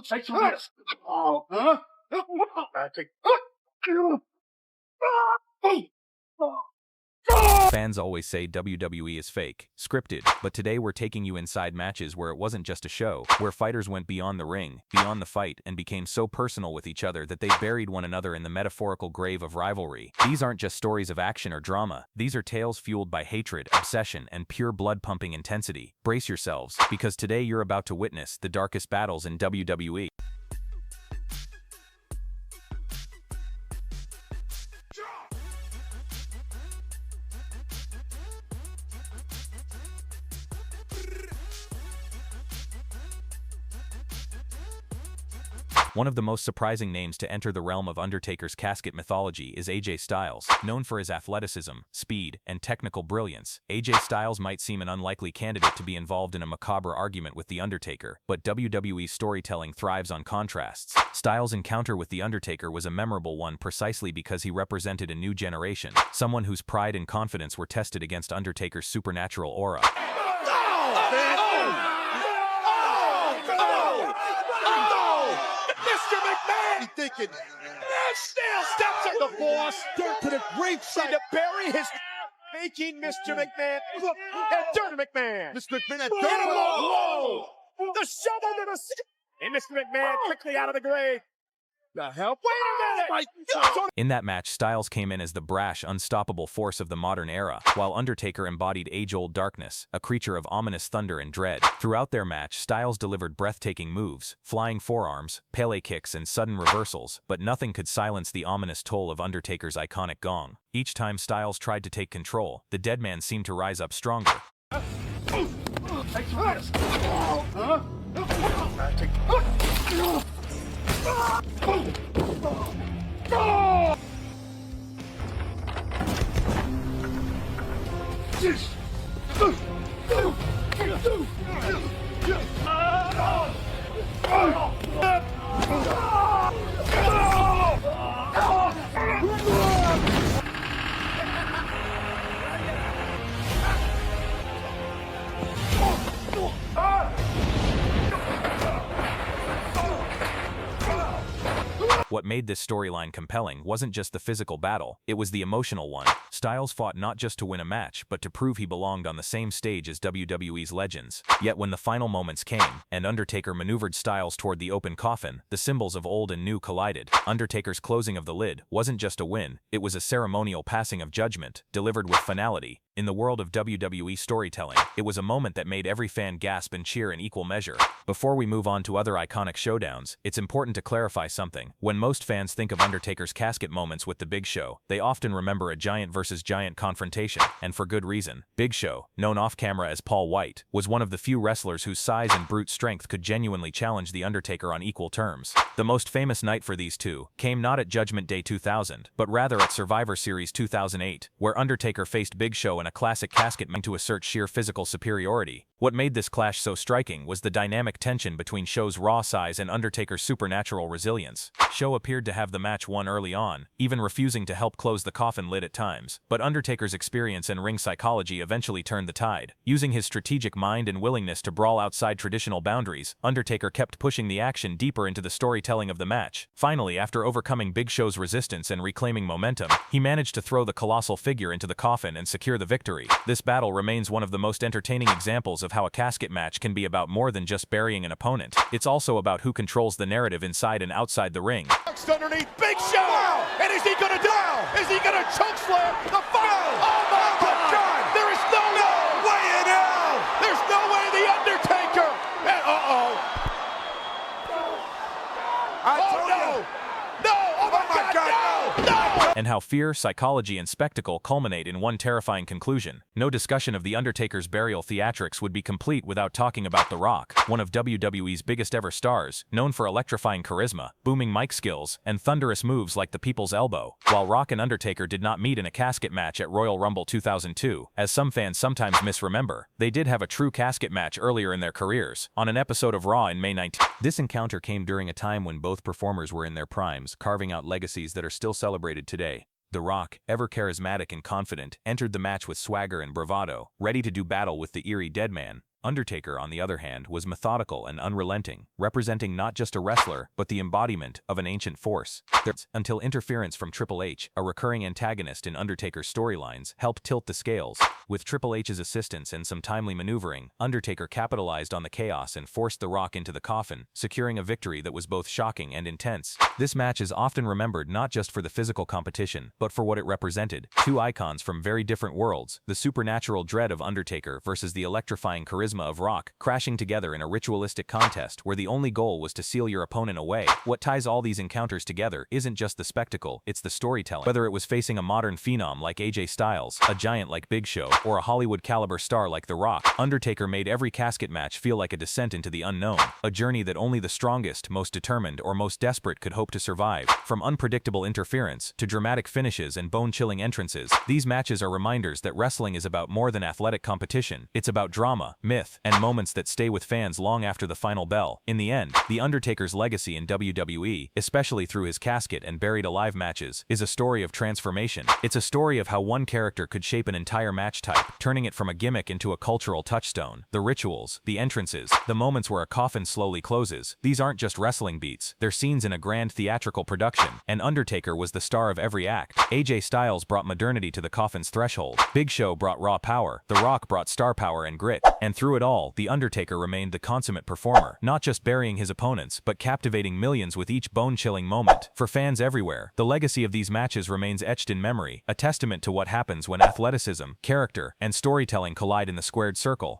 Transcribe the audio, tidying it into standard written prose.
this. Huh? I think. Fans always say WWE is fake, scripted, but today we're taking you inside matches where it wasn't just a show, where fighters went beyond the ring, beyond the fight, and became so personal with each other that they buried one another in the metaphorical grave of rivalry. These aren't just stories of action or drama, these are tales fueled by hatred, obsession, and pure blood-pumping intensity. Brace yourselves, because today you're about to witness the darkest battles in WWE. One of the most surprising names to enter the realm of Undertaker's casket mythology is AJ Styles. Known for his athleticism, speed, and technical brilliance, AJ Styles might seem an unlikely candidate to be involved in a macabre argument with The Undertaker, but WWE's storytelling thrives on contrasts. Styles' encounter with The Undertaker was a memorable one precisely because he represented a new generation, someone whose pride and confidence were tested against Undertaker's supernatural aura. Thinking, still steps at the boss, dirt to the graveside to bury his making Mr. McMahon and Dirt McMahon. Mr. McMahon and Dirt Whoa! The shovel to the and Mr. McMahon quickly out of the grave. The hell? Wait a minute! In that match, Styles came in as the brash, unstoppable force of the modern era, while Undertaker embodied age-old darkness, a creature of ominous thunder and dread. Throughout their match, Styles delivered breathtaking moves, flying forearms, Pele kicks, and sudden reversals, but nothing could silence the ominous toll of Undertaker's iconic gong. Each time Styles tried to take control, the Deadman seemed to rise up stronger. What made this storyline compelling wasn't just the physical battle, it was the emotional one. Styles fought not just to win a match, but to prove he belonged on the same stage as WWE's legends. Yet when the final moments came, and Undertaker maneuvered Styles toward the open coffin, the symbols of old and new collided. Undertaker's closing of the lid wasn't just a win, it was a ceremonial passing of judgment, delivered with finality. In the world of WWE storytelling, it was a moment that made every fan gasp and cheer in equal measure. Before we move on to other iconic showdowns, it's important to clarify something. When most fans think of Undertaker's casket moments with The Big Show, they often remember a giant versus giant confrontation, and for good reason. Big Show, known off-camera as Paul White, was one of the few wrestlers whose size and brute strength could genuinely challenge The Undertaker on equal terms. The most famous night for these two came not at Judgment Day 2000, but rather at Survivor Series 2008, where Undertaker faced Big Show in a classic casket match to assert sheer physical superiority. What made this clash so striking was the dynamic tension between Show's raw size and Undertaker's supernatural resilience. Show appeared to have the match won early on, even refusing to help close the coffin lid at times, but Undertaker's experience and ring psychology eventually turned the tide. Using his strategic mind and willingness to brawl outside traditional boundaries, Undertaker kept pushing the action deeper into the storytelling of the match. Finally, after overcoming Big Show's resistance and reclaiming momentum, he managed to throw the colossal figure into the coffin and secure the victory. This battle remains one of the most entertaining examples of how a casket match can be about more than just burying an opponent. It's also about who controls the narrative inside and outside the ring. Underneath Big Show! Wow. And is he gonna down? Is he gonna choke slam the fire? Oh my God! There is no way in hell! There's no way The Undertaker! Oh my God! No! And how fear, psychology, and spectacle culminate in one terrifying conclusion. No discussion of The Undertaker's burial theatrics would be complete without talking about The Rock, one of WWE's biggest ever stars, known for electrifying charisma, booming mic skills, and thunderous moves like the People's Elbow. While Rock and Undertaker did not meet in a casket match at Royal Rumble 2002, as some fans sometimes misremember, they did have a true casket match earlier in their careers, on an episode of Raw in May 19. This encounter came during a time when both performers were in their primes, carving out legacies that are still celebrated today. The Rock, ever charismatic and confident, entered the match with swagger and bravado, ready to do battle with the eerie Deadman. Undertaker, on the other hand, was methodical and unrelenting, representing not just a wrestler, but the embodiment of an ancient force. Until interference from Triple H, a recurring antagonist in Undertaker's storylines, helped tilt the scales. With Triple H's assistance and some timely maneuvering, Undertaker capitalized on the chaos and forced The Rock into the coffin, securing a victory that was both shocking and intense. This match is often remembered not just for the physical competition, but for what it represented. Two icons from very different worlds, the supernatural dread of Undertaker versus the electrifying charisma of Rock, crashing together in a ritualistic contest where the only goal was to seal your opponent away. What ties all these encounters together isn't just the spectacle, it's the storytelling. Whether it was facing a modern phenom like AJ Styles, a giant like Big Show, or a Hollywood-caliber star like The Rock, Undertaker made every casket match feel like a descent into the unknown, a journey that only the strongest, most determined, or most desperate could hope to survive. From unpredictable interference to dramatic finishes and bone-chilling entrances, these matches are reminders that wrestling is about more than athletic competition. It's about drama, myth, and moments that stay with fans long after the final bell. In the end, The Undertaker's legacy in WWE, especially through his casket and buried alive matches, is a story of transformation. It's a story of how one character could shape an entire match type, turning it from a gimmick into a cultural touchstone. The rituals, the entrances, the moments where a coffin slowly closes, these aren't just wrestling beats, they're scenes in a grand theatrical production, and Undertaker was the star of every act. AJ Styles brought modernity to the coffin's threshold, Big Show brought raw power, The Rock brought star power and grit, and through it all, The Undertaker remained the consummate performer, not just burying his opponents, but captivating millions with each bone-chilling moment. For fans everywhere, the legacy of these matches remains etched in memory, a testament to what happens when athleticism, character, and storytelling collide in the squared circle.